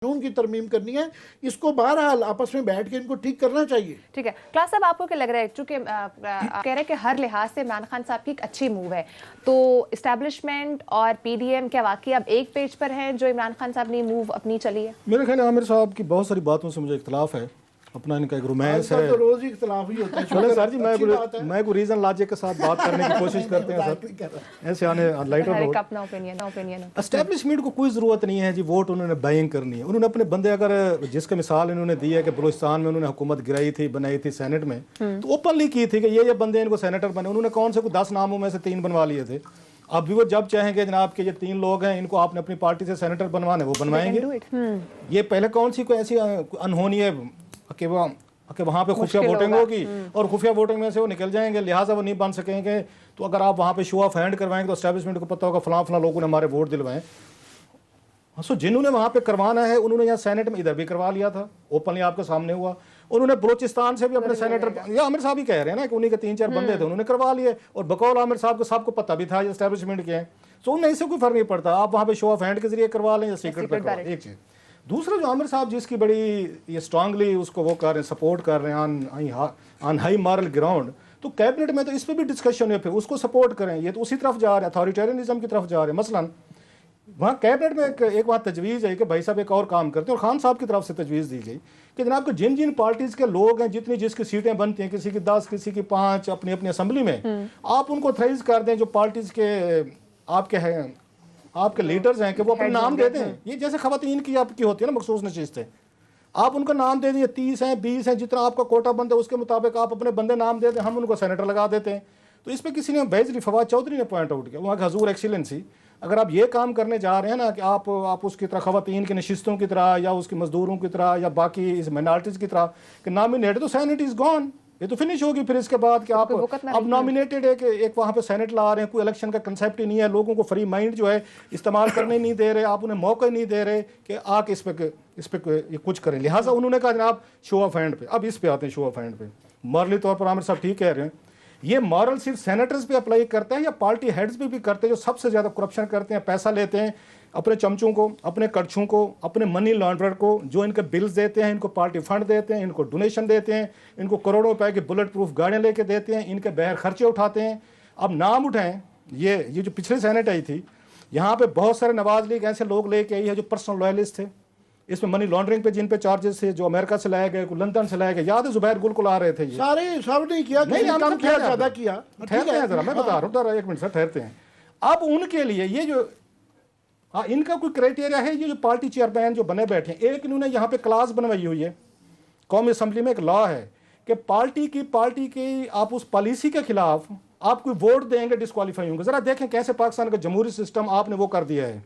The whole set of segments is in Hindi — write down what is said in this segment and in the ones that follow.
कानून की तरमीम करनी है, इसको बहरहाल आपस में बैठ के इनको ठीक करना चाहिए। ठीक है क्लास साहब, आपको क्या लग रहा है, चूंकि कह रहे हैं कि हर लिहाज से इमरान खान साहब की एक अच्छी मूव है, तो इस्टेब्लिशमेंट और पीडीएम क्या वाकई अब एक पेज पर हैं जो इमरान खान साहब ने मूव अपनी चली है? मेरे ख्याल आमिर साहब की बहुत सारी बातों से मुझे इख्तलाफ है, अपना इनका एक रोमांस है। तो रोज ही इख्तलाफ ही होता है। चलो सर जी, मैं कोई रीजन लॉजिक के साथ बात करने की कोशिश करते हैं सर, ऐसे आने लाइटर हर एक अपना ओपिनियन। एस्टेब्लिशमेंट को कोई ज़रूरत नहीं है जी वोट उन्होंने बाइंग करनी है। उन्होंने अपने बंदे, अगर जिसका मिसाल इन्होंने दी है कि बलूचिस्तान में उन्होंने हुकूमत गिराई थी, बनाई थी सेनेट में, तो ओपनली की थी कि ये बंदे इनको सेनेटर बने। उन्होंने कौन से 10 नामों में से 3 बनवा लिए थे। अब भी वो जब चाहेंगे जनाब के ये 3 लोग हैं, इनको आपने अपनी पार्टी से सेनेटर बनवाने, वो बनवाएंगे। ये पहले कौन सी कोई ऐसी अनहोनी है कि वहाँ पे खुफिया वोटिंग होगी और खुफिया वोटिंग में से वो निकल जाएंगे, लिहाजा वो नहीं बन सकेंगे। तो अगर आप वहाँ पे शो ऑफ हैंड करवाएंगे तो एस्टैब्लिशमेंट को पता होगा फलां लोगों ने हमारे वोट दिलवाए। सो जिन्होंने वहाँ पे करवाना है उन्होंने यहाँ सेनेट में इधर भी करवा लिया था, ओपनली आपके सामने हुआ। उन्होंने बलोचिस्तान से भी अपने सेनेटर, या आमिर साहब ही कह रहे हैं ना कि उन्हीं के 3-4 बंदे थे, उन्होंने करवा लिए। और बकौल आमिर साहब को सबको पता भी था एस्टैब्लिशमेंट के हैं, सो उन्हें इससे कोई फर्क नहीं पड़ता आप वहाँ पे शो ऑफ हैंड के जरिए करवा लें या सीक्रेट पे करवा लें। एक चीज़। दूसरा, जो आमिर साहब जिसकी बड़ी ये स्ट्रांगली उसको वो कर रहे हैं, सपोर्ट कर रहे हैं ऑन हाई मॉरल ग्राउंड, तो कैबिनेट में तो इस पर भी डिस्कशन है, फिर उसको सपोर्ट करें। ये तो उसी तरफ जा रहे हैं, अथॉरिटेरियनिज्म की तरफ जा रहे हैं। मसलन वहाँ कैबिनेट में एक बात तजवीज़ है कि भाई साहब एक और काम करते हैं, और खान साहब की तरफ से तजवीज़ दी गई कि जनाब के जिन जिन पार्टीज़ के लोग हैं, जितनी जिसकी सीटें बनती हैं, किसी की 10 किसी की 5 अपनी अपनी असम्बली में, आप उनको ऑथराइज कर दें जो पार्टीज़ के आपके हैं, आपके लीडर्स हैं, कि वो अपने नाम दे दें। ये जैसे खवातीन की आपकी होती है ना मखसूस नशिस्तें, आप उनका नाम दे दें, 30 हैं 20 हैं, जितना आपका कोटा बनता है उसके मुताबिक आप अपने बंदे नाम दे दें, हम उनको सेनेटर लगा देते हैं। तो इस पर किसी ने बेजरी फवाद चौधरी ने पॉइंट आउट किया, वहाँ का हजूर एक्सीलेंसी, अगर आप ये काम करने जा रहे हैं ना कि आप उसकी तरह खवातीन की नशिस्तों की तरह या उसकी मजदूरों की तरह या बाकी इस माइनॉरिटीज़ की तरह कि नॉमिनेट, तो सेनेट इज़ गॉन, ये तो फिनिश होगी। फिर इसके बाद कि आप अब नॉमिनेटेड है कि एक वहाँ पे सेनेट ला रहे हैं, कोई इलेक्शन का कंसेप्ट ही नहीं है, लोगों को फ्री माइंड जो है इस्तेमाल करने नहीं दे रहे, आप उन्हें मौका ही नहीं दे रहे कि आके इस पे ये कुछ करें। लिहाजा उन्होंने कहा जनाब शो ऑफ हैंड पे। अब इस पे आते हैं, शो ऑफ हैंड पे। मॉरली तौर पर आमिर साहब ठीक कह रहे हैं, ये मॉरल सिर्फ सेनेटर्स पे अप्लाई करते हैं या पार्टी हेड्स पे भी करते हैं, जो सबसे ज़्यादा करप्शन करते हैं, पैसा लेते हैं अपने चमचों को, अपने कड़छों को, अपने मनी लॉन्ड्रर को, जो इनके बिल्स देते हैं, इनको पार्टी फंड देते हैं, इनको डोनेशन देते हैं, इनको करोड़ों रुपए की बुलेट प्रूफ गाड़ियाँ लेके देते हैं, इनके बहर खर्चे उठाते हैं। अब नाम उठाएं, ये जो पिछले सेनेट आई थी, यहाँ पे बहुत सारे नवाज लीग ऐसे लोग लेके आई है जो पर्सनल लॉयलिस्ट थे, इसमें मनी लॉन्ड्रिंग पे जिन पे चार्जेस थे, जो अमेरिका से लाए गए, लंदन से लाए गए, याद है जुबैर गुल को ला रहे थे, ये सारे सब नहीं किया, नहीं कम किया, ज्यादा किया। ठहरते हैं जरा, मैं बता रहा हूँ जरा, 1 मिनट सर ठहरते हैं। अब उनके लिए ये जो इनका कोई क्राइटेरिया है, ये जो पार्टी चेयरमैन जो बने बैठे हैं, एक इन्होंने यहाँ पे क्लास बनवाई हुई है, कौमी असम्बली में एक लॉ है कि पार्टी की आप उस पॉलिसी के खिलाफ आप कोई वोट देंगे डिस्क्वालीफाई होंगे। जरा देखें कैसे पाकिस्तान का जमहूरी सिस्टम आपने वो कर दिया है,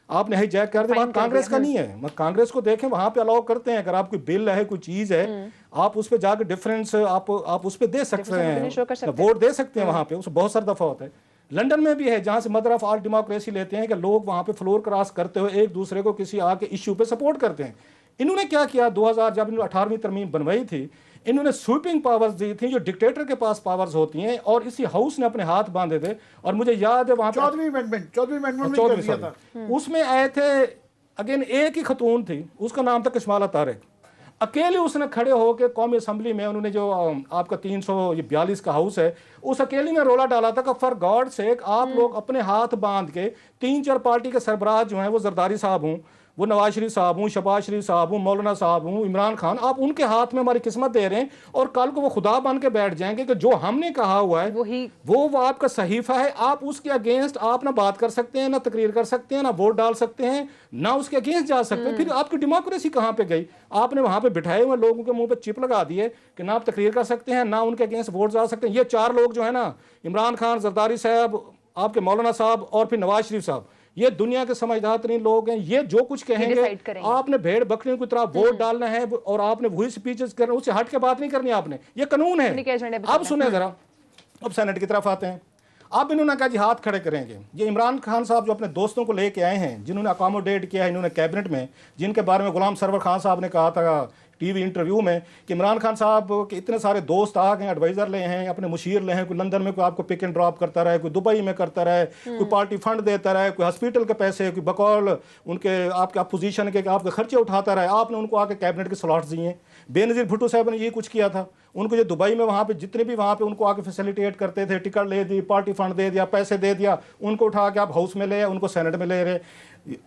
आपने हाईजैक कर दिया। वहाँ कांग्रेस का नहीं है, कांग्रेस को देखें वहाँ पे अलाउ करते हैं, अगर आप कोई बिल है, कोई चीज़ है, आप उस पर जाकर डिफरेंस आप उस पर दे सकते हैं, वोट दे सकते हैं वहाँ पे, उसमें बहुत सारा दफ़ा होता है। लंदन में भी है, जहाँ से मदर ऑफ ऑल डेमोक्रेसी लेते हैं कि लोग वहाँ पे फ्लोर क्रॉस करते हुए एक दूसरे को किसी आके इश्यू पे सपोर्ट करते हैं। इन्होंने क्या किया, 2000 जब इन्होंने 18वीं तरमीम बनवाई थी, इन्होंने स्वीपिंग पावर्स दी थी जो डिक्टेटर के पास पावर्स होती हैं, और इसी हाउस ने अपने हाथ बांधे थे। और मुझे याद है वहाँ 14वीं अमेंडमेंट उसमें आए थे, अगेन एक ही खतून थी, उसका नाम था कशमाला तारिक। अकेले उसने खड़े होकर कौमी असम्बली में, उन्होंने जो आपका 342 का हाउस है, उस अकेले ने रोला डाला था कि फॉर गॉड सेक आप लोग अपने हाथ बांध के 3-4 पार्टी के सरबराह जो हैं, वो जरदारी साहब हूँ, वो नवाज शरीफ साहब हूँ, शहबाज शरीफ साहब हूँ, मौलाना साहब हूँ, इमरान खान, आप उनके हाथ में हमारी किस्मत दे रहे हैं, और कल को वो खुदा बन के बैठ जाएंगे कि जो हमने कहा हुआ है वो आपका सहीफा है, आप उसके अगेंस्ट आप ना बात कर सकते हैं, ना तकरीर कर सकते हैं, ना वोट डाल सकते हैं, ना उसके अगेंस्ट जा सकते हैं। फिर आपकी डेमोक्रेसी कहाँ पे गई? आपने वहाँ पे बिठाए हुए लोगों के मुंह पे चिप लगा दिए कि ना आप तकरीर कर सकते हैं, ना उनके अगेंस्ट वोट जा सकते हैं। ये 4 लोग जो है ना, इमरान खान, जरदारी साहब, आपके मौलाना साहब और फिर नवाज शरीफ साहब, ये दुनिया के समझदार तरीन लोग हैं। ये जो कुछ कहेंगे, आपने भेड़ बकरियों की तरह वोट डालना है, और आपने वही स्पीचेस करना, उससे हट के बात नहीं करनी आपने, ये कानून है। अब सुने जरा, अब सेनेट की तरफ आते हैं। अब इन्होंने कहा जी हाथ खड़े करेंगे। ये इमरान खान साहब जो अपने दोस्तों को लेके आए हैं, जिन्होंने अकोमोडेट किया है इन्होंने कैबिनेट में, जिनके बारे में गुलाम सरवर खान साहब ने कहा था टीवी इंटरव्यू में कि इमरान खान साहब के इतने सारे दोस्त आ गए, एडवाइजर ले हैं, अपने मुशीर ले हैं, कोई लंदन में कोई आपको पिक एंड ड्रॉप करता रहे, कोई दुबई में करता रहे, कोई पार्टी फंड देता रहे, कोई हॉस्पिटल के पैसे, कोई बकौल उनके आपके अपोजिशन के आपके खर्चे उठाता रहे, आपने उनको आके कैबिनेट के स्लॉट्स दिए। बेनज़ीर भुट्टो साहब ने ये कुछ किया था, उनको जो दुबई में वहाँ पे जितने भी वहाँ पे उनको आके फैसिलिटेट करते थे, टिकट ले दी, पार्टी फंड दे दिया, पैसे दे दिया, उनको उठा के आप हाउस में ले, उनको सेनेट में ले रहे।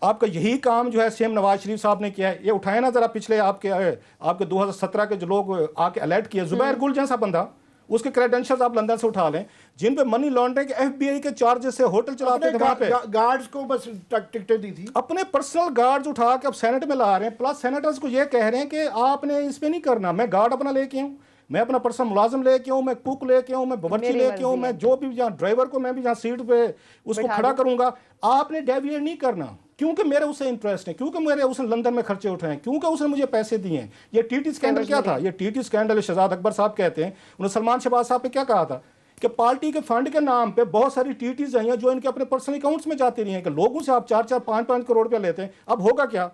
आपका यही काम जो है सीएम नवाज शरीफ साहब ने किया है। ये उठाए ना जरा पिछले आपके 2017 के जो लोग आके अलर्ट किए, जुबैर गुल जैसा बंदा, उसके क्रेडेंशियल्स आप लंदन से उठा लें, जिन पे मनी लॉन्ड्रिंग के एफबीआई के चार्जेस से होटल चलाते थे, वहां पे गार्ड्स को बस टिकटें दी थी, अपने पर्सनल गार्ड्स उठा के अब सेनेट में ला रहे हैं। प्लस सेनेटर्स को ये कह रहे हैं कि आपने इस पे नहीं करना, मैं गार्ड अपना लेके आऊँ, मैं अपना पर्सनल मुलाजिम लेके आऊँ, मैं कुक लेके आऊँ, मैं बावर्ची लेके आऊँ, मैं जो भी जहाँ ड्राइवर को मैं भी जहाँ सीट पे उसको खड़ा करूंगा, आपने डेविएट नहीं करना, क्योंकि मेरे उसे इंटरेस्ट है, क्योंकि मेरे उसने लंदन में खर्चे उठाए, क्योंकि उसने मुझे पैसे दिए हैं। ये टीटी स्कैंडल क्या था? ये टीटी स्कैंडल शहजाद अकबर साहब कहते हैं, उन्होंने सलमान शहबाज साहब पे क्या कहा था कि पार्टी के फंड के नाम पे बहुत सारी टीटीज आई हैं जो इनके अपने पर्सनल अकाउंट्स में जाती रही हैं, कि लोगों से आप 4-4, 5-5 करोड़ रुपया लेते हैं। अब होगा क्या?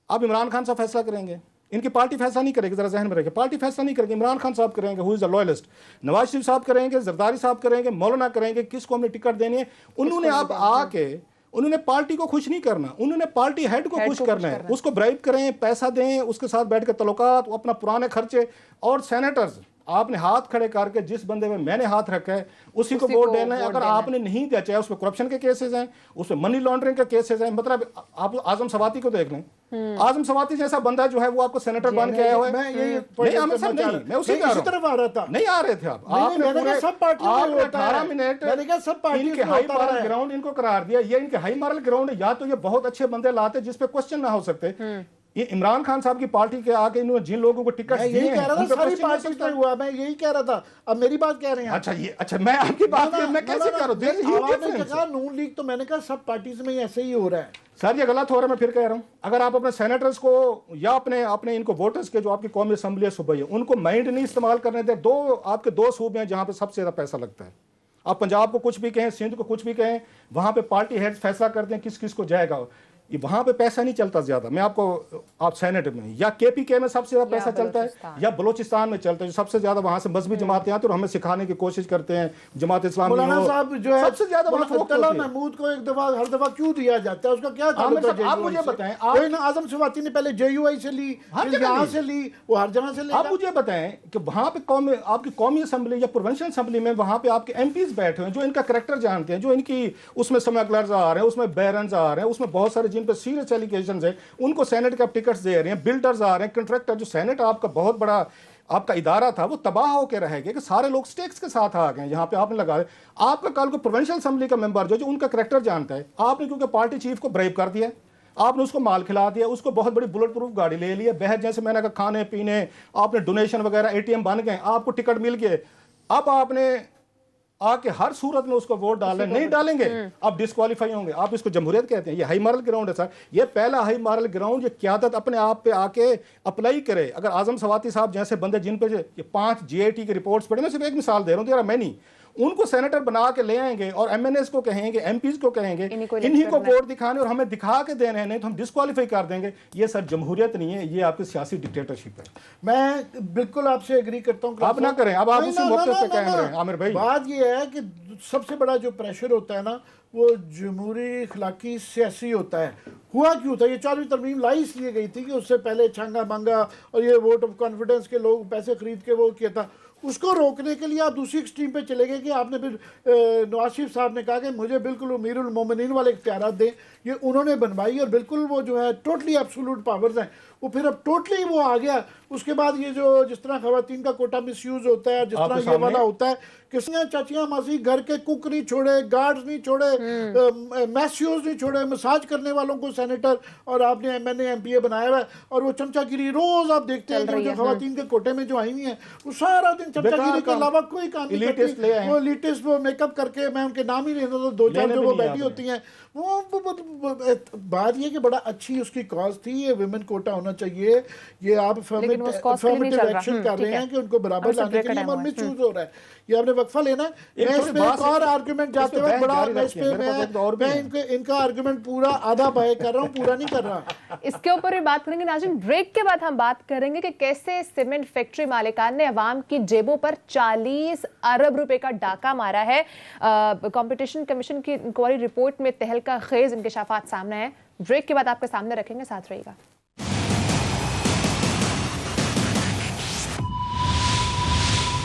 अब इमरान खान साहब फैसला करेंगे, इनकी पार्टी फैसला नहीं करेगी, जरा जहन में रखें, पार्टी फैसला नहीं करेगी, इमरान खान साहब करेंगे, who is a loyalist, Nawaz Sharif साहब करेंगे, जरदारी साहब करेंगे, मौलाना करेंगे, किसको हमने टिकट देनी है। उन्होंने अब आके उन्होंने पार्टी को खुश नहीं करना, उन्होंने पार्टी हेड को खुश करना है, उसको ब्राइब करें, पैसा दें, उसके साथ बैठ कर तल्लुकात, अपना पुराने खर्चे। और सेनेटर्स आपने हाथ खड़े करके जिस बंदे में मैंने हाथ रखा है उसी को वोट देना है। अगर आपने नहीं दिया, चाहे उसमें करप्शन के केसेस हैं, उसमें मनी लॉन्ड्रिंग के केसेस हैं, मतलब आप आजम सवाती को देख लें, आजम सवाती जैसा बंदा जो है वो आपको सेनेटर बन के आया हुआ है। मैं उसी तरफ आ रहा था, नहीं आ रहे थे आप, आपने सब पार्टी 18 मिनट इनके हाई मॉरल ग्राउंड इनको करार दिया। ये इनके हाई मॉरल ग्राउंड है, या तो ये बहुत अच्छे बंदे लाते जिसपे क्वेश्चन ना हो सकते। ये इमरान खान साहब की पार्टी के आके इन्होंने जिन लोगों को टिकट दिए हैं, सारी पार्टी पे हुआ, मैं यही कह रहा था। अब मेरी बात कह रहे हैं। अच्छा मैं आपकी बात मैं कैसे कह रहा हूँ? नून लीग तो मैंने कहा सब पार्टीज में ऐसे ही हो रहा है। सर ये गलत हो रहा है, मैं फिर कह रहा हूँ। अगर आप अपने सेनेटर्स को या अपने इनको वोटर्स के जो आपकी कौमी असम्बली है सूबे है, उनको माइंड नहीं इस्तेमाल करने दे। आपके दो सूबे हैं जहाँ पे सबसे ज्यादा पैसा लगता है। आप पंजाब को कुछ भी कहें, सिंध को कुछ भी कहें, वहां पे पार्टी हेड फैसला करते हैं किस किस को जाएगा। ये वहां पे पैसा नहीं चलता ज्यादा। मैं आपको आप सेनेट में या केपीके में सबसे ज्यादा पैसा चलता है, या बलूचिस्तान में चलता है, सबसे ज्यादा वहां से मजहबी जमातें आती हैं और हमें सिखाने की कोशिश करते हैं। जमात इस्लामी साहब जो है सबसे ज्यादा महमूद को एक दफा हर दफा क्यों दिया जाता है, उसका क्या आप मुझे बताएं। आजम सवाती ने पहले JUI से ली, यहाँ से ली, वो हर जगह से ली। आप मुझे बताएं कि वहां पे आपकी कौमी असम्बली या प्रोविंशियल असम्बली में वहां पे आपके MPs बैठे हैं जो इनका करैक्टर जानते हैं, जो इनकी उसमें स्मगलर्स आ रहे हैं, उसमें बैरन्स आ रहे हैं, उसमें बहुत सारे जिन पे सीरियस एलिगेशंस है, उनको सेनेट के टिकट्स दे रहे हैं, बिल्डर्स आ रहे हैं, कंट्रैक्टर। जो सेनेट आपका बहुत बड़ा आपका इदारा था वो तबाह होकर रह गया कि सारे लोग स्टेक्स के साथ आ गए। यहाँ पे आपने लगा आपका कल को प्रोविंशियल असम्बली का मेंबर जो उनका करैक्टर जानता है, आपने क्योंकि पार्टी चीफ को ब्राइब कर दिया, आपने उसको माल खिला दिया, उसको बहुत बड़ी बुलेट प्रूफ गाड़ी ले ली है, बहस जैसे मैंने कहा खाने पीने, आपने डोनेशन वगैरह, ATM बन गए, आपको टिकट मिल गए। अब आपने आके हर सूरत में उसको वोट डालना, नहीं डालेंगे आप डिस्क्वालीफाई होंगे। आप इसको जमहूरियत कहते हैं, ये हाई मॉरल ग्राउंड है सर। ये पहला हाई मॉरल ग्राउंड ये क़यादत अपने आप पे आके अप्लाई करे। अगर आजम सवाती साहब जैसे बंदे जिन पे ये 5 GAT की रिपोर्ट्स पढ़े, मैं सिर्फ एक मिसाल दे रहा हूँ, मैं नहीं, उनको सेनेटर बना के ले आएंगे और MNAs को कहेंगे, MPs को कहेंगे इन्हीं को वोट दिखाने और हमें दिखा के देने हैं, नहीं तो हम डिस्क्वालीफाई कर देंगे। ये सर जमहूरियत नहीं है, ये आपकी सियासी डिक्टेटरशिप है। मैं बिल्कुल आपसे एग्री करता हूँ। आप ना करें, अब आप उसी मौके पे कायम रहें आमिर भाई। बात ये है कि सबसे बड़ा जो प्रेशर होता है ना, वो जमहूरी इखलाकी सियासी होता है। हुआ क्यों था? ये 4वीं तरमीम लाई इसलिए गई थी कि उससे पहले छंगा मंगा और ये वोट ऑफ कॉन्फिडेंस के लोग पैसे खरीद के वो किया था। उसको रोकने के लिए आप दूसरी एक्सट्रीम पे चले गए कि आपने फिर नवाज शरीफ साहब ने कहा कि मुझे बिल्कुल अमीरुल मोमिनीन वाले इख्तियारात दें। ये उन्होंने बनवाई और बिल्कुल वो जो है टोटली एब्सोल्यूट पावर्स हैं, वो फिर अब टोटली वो आ गया। उसके बाद ये जो जिस तरह खवातीन का कोटा मिसयूज होता है, जिस तरह ये वाला होता है, किसियाँ चाचियाँ मासी घर के कुक नहीं छोड़े, गार्ड्स नहीं छोड़े, मैस्यूज नहीं छोड़े, मसाज करने वालों को सेनेटर और आपने MNA MPA बनाया हुआ है। और वो चमचागिरी रोज आप देखते हैं जो खवातीन के कोटे में जो आई हुई हैं, वो सारा दिन चमचागिरी के अलावा कोई काम नहीं करती। वो लेटेस्ट वो मेकअप करके, मैं उनके नाम ही नहीं लेता, 2-4 जो वो बैठी होती हैं। वो बात ये कि बड़ा अच्छी उसकी कॉज थी, ये विमेन कोटा होना चाहिए। ये आप लेकिन वो उसको उसके लिए नहीं चल रहा। एक्शन कर रहे ठीक है। हैं कि उनको बराबर हमसे लाने ब्रेक के का लिए टाइम हुआ है। मिसयूज हो रहा है। ये आपने वक्फा लेना है। एक मैं थोड़ी इसमें बात एक है, और आर्गुमेंट जाते इसमें हुए बहस बड़ा जारी मैं इस रखिए, पे मेरे पास एक और भी मैं है। इनका आर्गुमेंट पूरा आधा बाय कर रहा हूँ, पूरा नहीं कर रहा। इसके ऊपर भी बात करेंगे नाज़रीन। ब्रेक के बाद हम बात करेंगे कि कैसे सीमेंट फैक्ट्री मालिकान ने अवाम की जेबों पर 40 अरब रुपए का डाका मारा है। कंपटीशन कमीशन की इंक्वायरी रिपोर्ट में तहलका खेज इंकशाफात सामने है। ब्रेक के बाद आपके सामने रखेंगे, साथ रहिएगा।